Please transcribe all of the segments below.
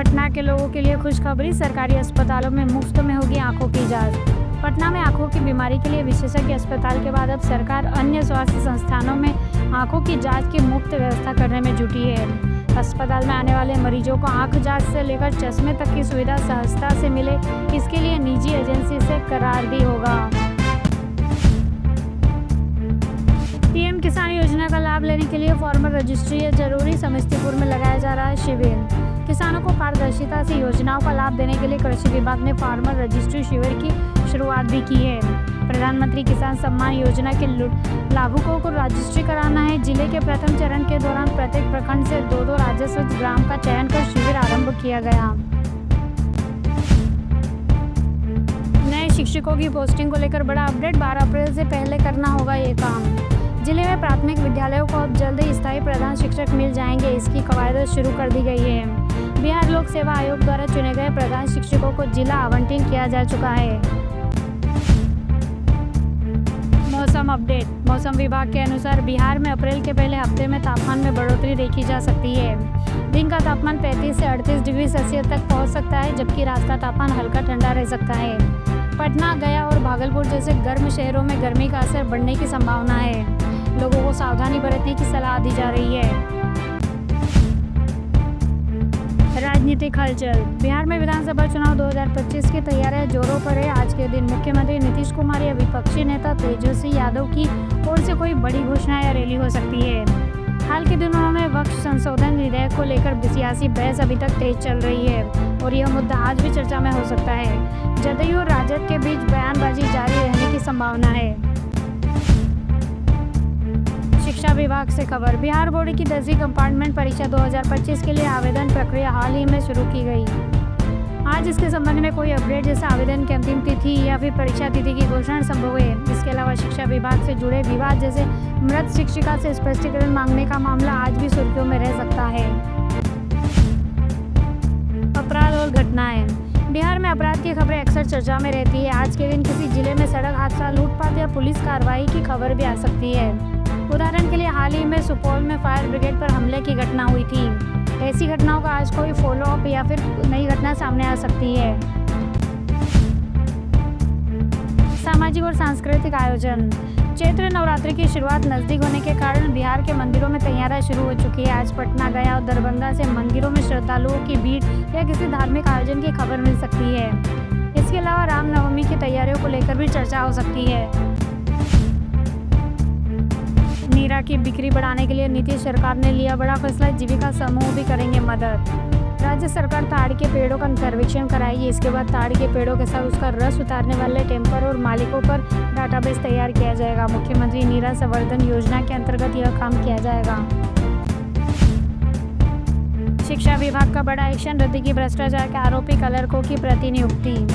पटना के लोगों के लिए खुशखबरी, सरकारी अस्पतालों में मुफ्त में होगी आंखों की जांच। पटना में आंखों की बीमारी के लिए विशेषज्ञ अस्पताल के बाद अब सरकार अन्य स्वास्थ्य संस्थानों में आंखों की जांच की मुफ्त व्यवस्था करने में जुटी है। अस्पताल में आने वाले मरीजों को आंख जांच से लेकर चश्मे तक की सुविधा सहजता से मिले, इसके लिए निजी एजेंसी से करार भी होगा। पीएम किसान योजना का लाभ लेने के लिए फार्मर रजिस्ट्री है जरूरी, समस्तीपुर में लगाया जा रहा है शिविर। किसानों को पारदर्शिता से योजनाओं का लाभ देने के लिए कृषि विभाग ने फार्मर रजिस्ट्री शिविर की शुरुआत भी की है। प्रधानमंत्री किसान सम्मान योजना के लाभुकों को रजिस्ट्री कराना है। जिले के प्रथम चरण के दौरान प्रत्येक प्रखंड से 2-2 राजस्व ग्राम का चयन कर शिविर आरंभ किया गया। नए शिक्षकों की पोस्टिंग को लेकर बड़ा अपडेट, 12 अप्रैल से पहले करना होगा ये काम। जिले में प्राथमिक विद्यालयों को अब जल्द ही स्थायी प्रधान शिक्षक मिल जाएंगे, इसकी कवायद शुरू कर दी गई है। बिहार लोक सेवा आयोग द्वारा चुने गए प्रधान शिक्षकों को जिला आवंटन किया जा चुका है। मौसम अपडेट, मौसम विभाग के अनुसार बिहार में अप्रैल के पहले हफ्ते में तापमान में बढ़ोतरी देखी जा सकती है। दिन का तापमान 35 से 38 डिग्री सेल्सियस तक पहुंच सकता है, जबकि रात का तापमान हल्का ठंडा रह सकता है। पटना, गया और भागलपुर जैसे गर्म शहरों में गर्मी का असर बढ़ने की संभावना है। लोगों को सावधानी बरतने की सलाह दी जा रही है। राजनीतिक हलचल, बिहार में विधानसभा चुनाव 2025 की तैयारियां जोरों पर है। आज के दिन मुख्यमंत्री नीतीश कुमार या विपक्षी नेता तेजस्वी यादव की ओर से कोई बड़ी घोषणा या रैली हो सकती है। हाल के दिनों में वक्फ संशोधन विधेयक को लेकर सियासी बहस अभी तक तेज चल रही है और यह मुद्दा आज भी चर्चा में हो सकता है। जदयू और राजद के बीच बयानबाजी जारी रहने की संभावना है। शिक्षा विभाग से खबर, बिहार बोर्ड की 10वीं कंपार्टमेंट परीक्षा 2025 के लिए आवेदन प्रक्रिया हाल ही में शुरू की गई। आज इसके संबंध में कोई अपडेट जैसे आवेदन की अंतिम तिथि या फिर परीक्षा तिथि की घोषणा संभव है। इसके अलावा शिक्षा विभाग से जुड़े विवाद जैसे मृत शिक्षिका से स्पष्टीकरण मांगने का मामला आज भी सुर्खियों में रह सकता है। अपराध और घटनाएं, बिहार में अपराध की खबरें अक्सर चर्चा में रहती है। आज के दिन किसी जिले में सड़क हादसा, लूटपाट या पुलिस कार्रवाई की खबर भी आ सकती है। उदाहरण के लिए हाल ही में सुपौल में फायर ब्रिगेड पर हमले की घटना हुई थी। ऐसी घटनाओं का आज कोई फॉलोअप या फिर नई घटना सामने आ सकती है। सामाजिक और सांस्कृतिक आयोजन, चैत्र नवरात्रि की शुरुआत नजदीक होने के कारण बिहार के मंदिरों में तैयारियां शुरू हो चुकी है। आज पटना, गया और दरभंगा से मंदिरों में श्रद्धालुओं की भीड़ या किसी धार्मिक आयोजन की खबर मिल सकती है। इसके अलावा रामनवमी की तैयारियों को लेकर भी चर्चा हो सकती है। नीरा की बिक्री बढ़ाने के लिए नीतीश सरकार ने लिया बड़ा फैसला, जीविका समूह भी करेंगे मदद। राज्य सरकार ताड़ के पेड़ों का सर्वेक्षण कराएगी। इसके बाद ताड़ के पेड़ों के साथ उसका रस उतारने वाले टेम्पर और मालिकों पर डाटाबेस तैयार किया जाएगा। मुख्यमंत्री नीरा संवर्धन योजना के अंतर्गत यह काम किया जाएगा। शिक्षा विभाग का बड़ा एक्शन, रद्दी की भ्रष्टाचार के आरोपी क्लर्कों की प्रतिनियुक्ति।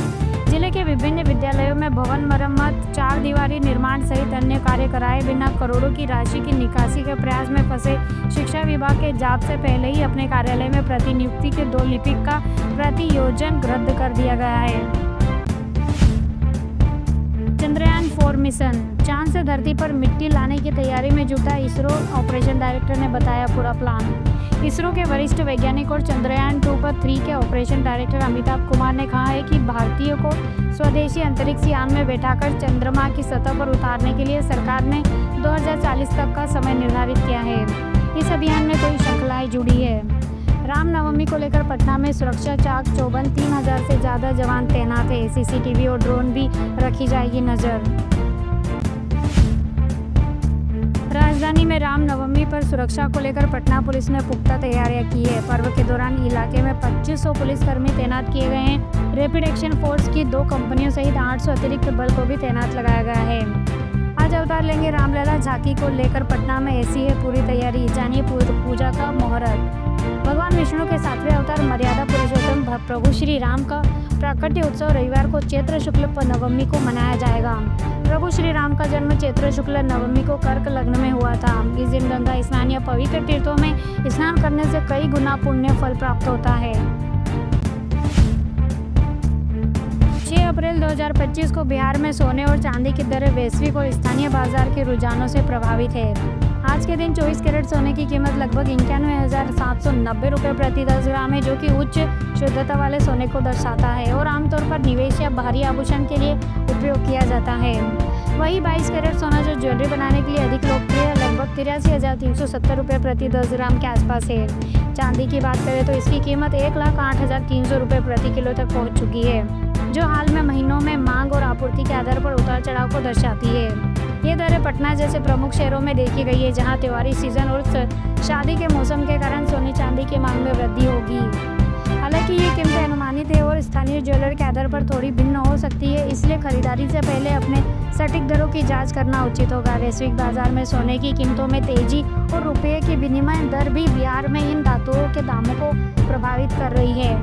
जिले के विभिन्न विद्यालयों में भवन मरम्मत, 4 दीवारी निर्माण सहित अन्य कार्य कराए बिना करोड़ों की राशि की निकासी के प्रयास में फंसे शिक्षा विभाग के जाप से पहले ही अपने कार्यालय में प्रतिनियुक्ति के 2 लिपिक का प्रतियोजन रद्द कर दिया गया है। चंद्रयान 4 मिशन, चांद से धरती पर मिट्टी लाने की तैयारी में जुटा इसरो ऑपरेशन डायरेक्टर ने बताया पूरा प्लान। इसरो के वरिष्ठ वैज्ञानिक और चंद्रयान 2 पर 3 के ऑपरेशन डायरेक्टर अमिताभ कुमार ने कहा है कि भारतीयों को स्वदेशी अंतरिक्ष यान में बैठाकर चंद्रमा की सतह पर उतारने के लिए सरकार ने 2040 तक का समय निर्धारित किया है। इस अभियान में कई श्रृंखलाएं जुड़ी है। रामनवमी को लेकर पटना में सुरक्षा चाक चौबंद, 3000 से ज़्यादा जवान तैनात है। CCTV और ड्रोन भी रखी जाएगी नजर। राजधानी में रामनवमी पर सुरक्षा को लेकर पटना पुलिस ने पुख्ता तैयारियां की है। पर्व के दौरान इलाके में 2500 पुलिसकर्मी तैनात किए गए हैं। रैपिड एक्शन फोर्स की 2 कंपनियों सहित 800 अतिरिक्त बल को भी तैनात लगाया गया है। आज अवतार लेंगे रामलला, झांकी को लेकर पटना में ऐसी है पूरी तैयारी। जानिए पूजा का मुहूर्त। भगवान विष्णु के 7वें अवतार मर्यादा पुरुषोत्तम प्रभु श्री राम का प्राकट्य उत्सव रविवार को चैत्र शुक्ल नवमी को मनाया जाएगा। प्रभु श्री राम का जन्म चैत्र शुक्ल नवमी को कर्क लग्न में हुआ था। इस दिन गंगा स्नान या पवित्र तीर्थों में स्नान करने से कई गुना पुण्य फल प्राप्त होता है। 6 अप्रैल 2025 को बिहार में सोने और चांदी की दरें वैश्विक और स्थानीय बाजार के रुझानों से प्रभावित है। आज के दिन 24 कैरेट सोने की कीमत लगभग 91,709 90 रुपये प्रति 10 ग्राम है, जो कि उच्च शुद्धता वाले सोने को दर्शाता है और आमतौर पर निवेश या बाहरी आभूषण के लिए उपयोग किया जाता है। वही 22 कैरेट सोना जो ज्वेलरी बनाने के लिए अधिक लोकप्रिय है, लगभग 83,370 रुपये प्रति 10 ग्राम के आसपास है। चांदी की बात करें तो इसकी कीमत 1,08,300 रुपये प्रति किलो तक पहुंच चुकी है, जो हाल में महीनों में मांग और आपूर्ति के आधार पर उतार चढ़ाव को दर्शाती है। ये दरें पटना जैसे प्रमुख शहरों में देखी गई है, जहां त्योहारी सीजन और शादी के मौसम के कारण सोने चांदी की मांग में वृद्धि होगी। हालांकि ये कीमतें अनुमानित है और स्थानीय ज्वेलर के आधार पर थोड़ी भिन्न हो सकती है, इसलिए खरीदारी से पहले अपने सटीक दरों की जांच करना उचित होगा। वैश्विक बाजार में सोने की कीमतों में तेजी और रुपये की विनिमय दर भी बिहार में इन धातुओं के दामों को प्रभावित कर रही है।